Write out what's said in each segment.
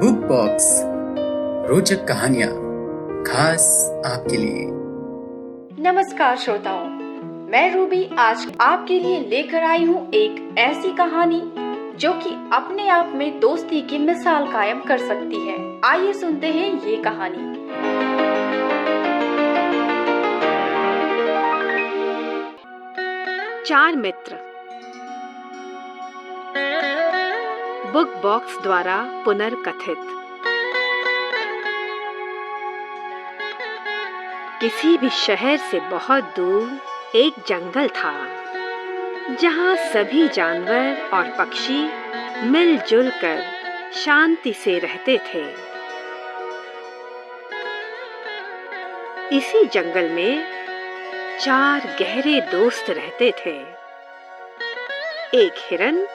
Book box, रोचक कहानियां खास आपके लिए। नमस्कार श्रोताओं, मैं रूबी आज आपके लिए लेकर आई हूँ एक ऐसी कहानी जो कि अपने आप में दोस्ती की मिसाल कायम कर सकती है। आइए सुनते हैं ये कहानी। चार मित्र। बुक बॉक्स द्वारा पुनर्कथित। किसी भी शहर से बहुत दूर एक जंगल था जहां सभी जानवर और पक्षी मिलजुल कर शांति से रहते थे। इसी जंगल में चार गहरे दोस्त रहते थे। एक हिरन,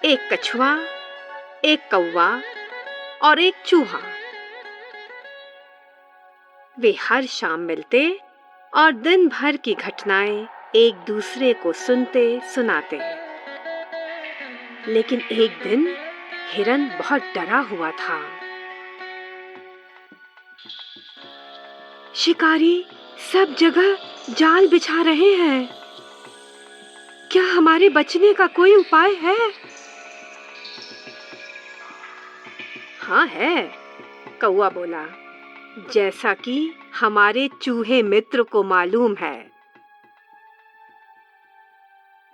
एक कछुआ, एक कौवा और एक चूहा। वे हर शाम मिलते और दिन भर की घटनाएं एक दूसरे को सुनते सुनाते। लेकिन एक दिन हिरन बहुत डरा हुआ था। शिकारी सब जगह जाल बिछा रहे हैं। क्या हमारे बचने का कोई उपाय है? हाँ है, कौवा बोला, जैसा कि हमारे चूहे मित्र को मालूम है।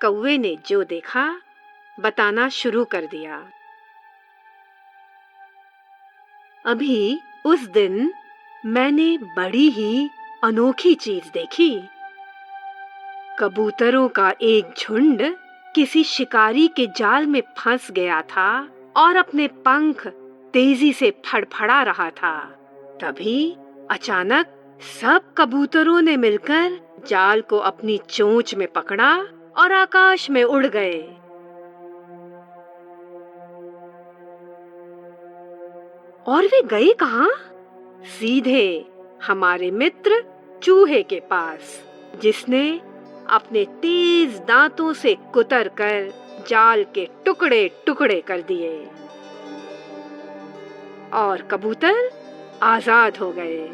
कौवे ने जो देखा बताना शुरू कर दिया। अभी उस दिन मैंने बड़ी ही अनोखी चीज देखी। कबूतरों का एक झुंड किसी शिकारी के जाल में फंस गया था और अपने पंख तेजी से फड़फड़ा रहा था। तभी अचानक सब कबूतरों ने मिलकर जाल को अपनी चोंच में पकड़ा और आकाश में उड़ गए। और वे गए कहां? सीधे हमारे मित्र चूहे के पास, जिसने अपने तेज दांतों से कुतर कर जाल के टुकड़े टुकड़े कर दिए और कबूतर आजाद हो गए।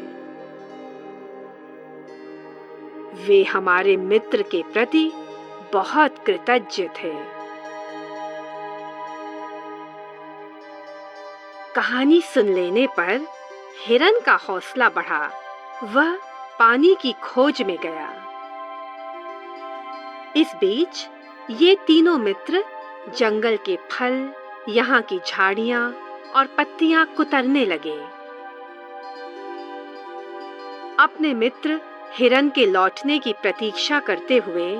वे हमारे मित्र के प्रति बहुत कृतज्ञ थे। कहानी सुन लेने पर हिरन का हौसला बढ़ा। वह पानी की खोज में गया। इस बीच ये तीनों मित्र जंगल के फल, यहाँ की झाड़ियां और पत्तियां कुतरने लगे। अपने मित्र हिरन के लौटने की प्रतीक्षा करते हुए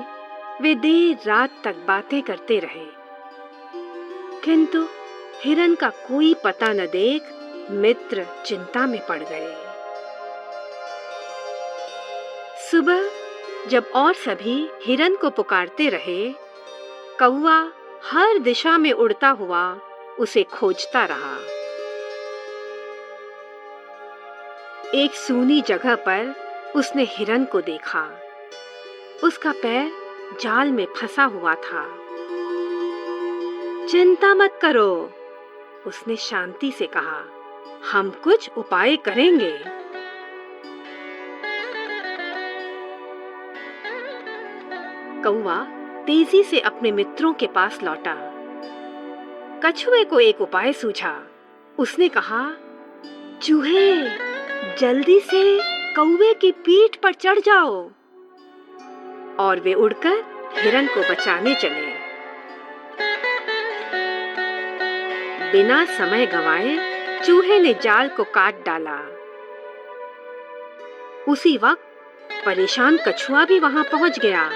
वे देर रात तक बातें करते रहे। किंतु हिरन का कोई पता न देख मित्र चिंता में पड़ गए। सुबह जब और सभी हिरन को पुकारते रहे, कौवा हर दिशा में उड़ता हुआ उसे खोजता रहा। एक सूनी जगह पर उसने हिरन को देखा। उसका पैर जाल में फंसा हुआ था। चिंता मत करो, उसने शांति से कहा, हम कुछ उपाय करेंगे। कौवा तेजी से अपने मित्रों के पास लौटा। कछुए को एक उपाय सूझा। उसने कहा, चूहे, जल्दी से कौवे की पीठ पर चढ़ जाओ। और वे उड़कर हिरन को बचाने चले। बिना समय गंवाए चूहे ने जाल को काट डाला। उसी वक्त परेशान कछुआ भी वहां पहुंच गया।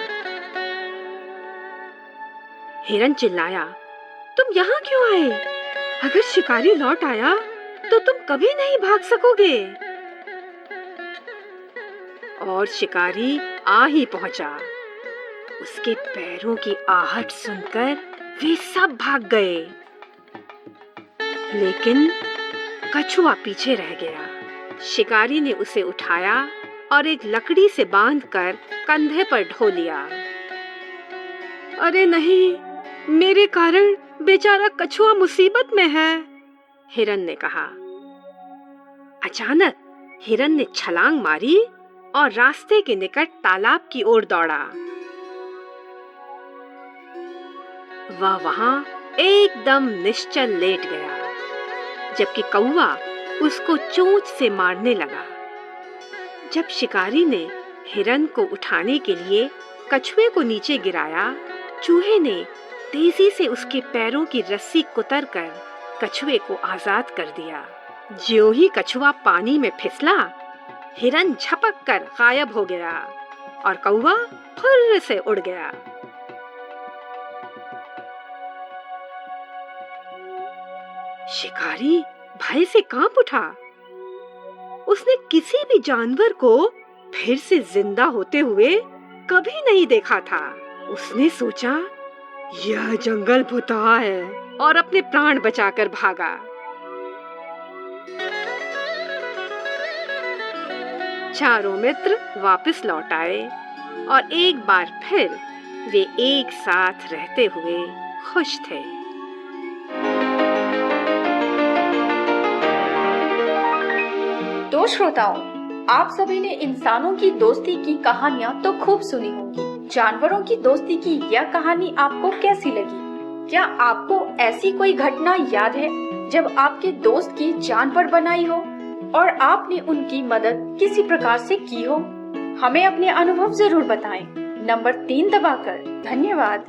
हिरन चिल्लाया, तुम यहाँ क्यों आए? अगर शिकारी लौट आया तो तुम कभी नहीं भाग सकोगे। और शिकारी आ ही पहुंचा। उसके पैरों की आहट सुनकर वे सब भाग गए। लेकिन कछुआ पीछे रह गया। शिकारी ने उसे उठाया और एक लकड़ी से बांधकर कंधे पर ढो लिया। अरे नहीं, मेरे कारण बेचारा कछुआ मुसीबत में है। हिरन ने कहा। अचानक हिरन ने छलांग मारी और रास्ते के निकट तालाब की ओर दौड़ा। वह वहां एकदम निश्चल लेट गया, जबकि कौवा उसको चोंच से मारने लगा। जब शिकारी ने हिरन को उठाने के लिए कछुए को नीचे गिराया, चूहे ने तेजी से उसके पैरों की रस्सी कुतरकर कछुए को आजाद कर दिया। ज्यों ही कछुआ पानी में फिसला, हिरन झपक कर गायब हो गया और कौवा फुर्र से उड़ गया। शिकारी भय से कांप उठा। उसने किसी भी जानवर को फिर से जिंदा होते हुए कभी नहीं देखा था। उसने सोचा, यह जंगल भुतहा है, और अपने प्राण बचाकर भागा। चारों मित्र वापस लौट आए और एक बार फिर वे एक साथ रहते हुए खुश थे। तो श्रोताओं, आप सभी ने इंसानों की दोस्ती की कहानियाँ तो खूब सुनी होंगी। जानवरों की दोस्ती की यह कहानी आपको कैसी लगी? क्या आपको ऐसी कोई घटना याद है जब आपके दोस्त की जान पर बनाई हो और आपने उनकी मदद किसी प्रकार से की हो? हमें अपने अनुभव जरूर बताएं। नंबर 3 दबाकर। धन्यवाद।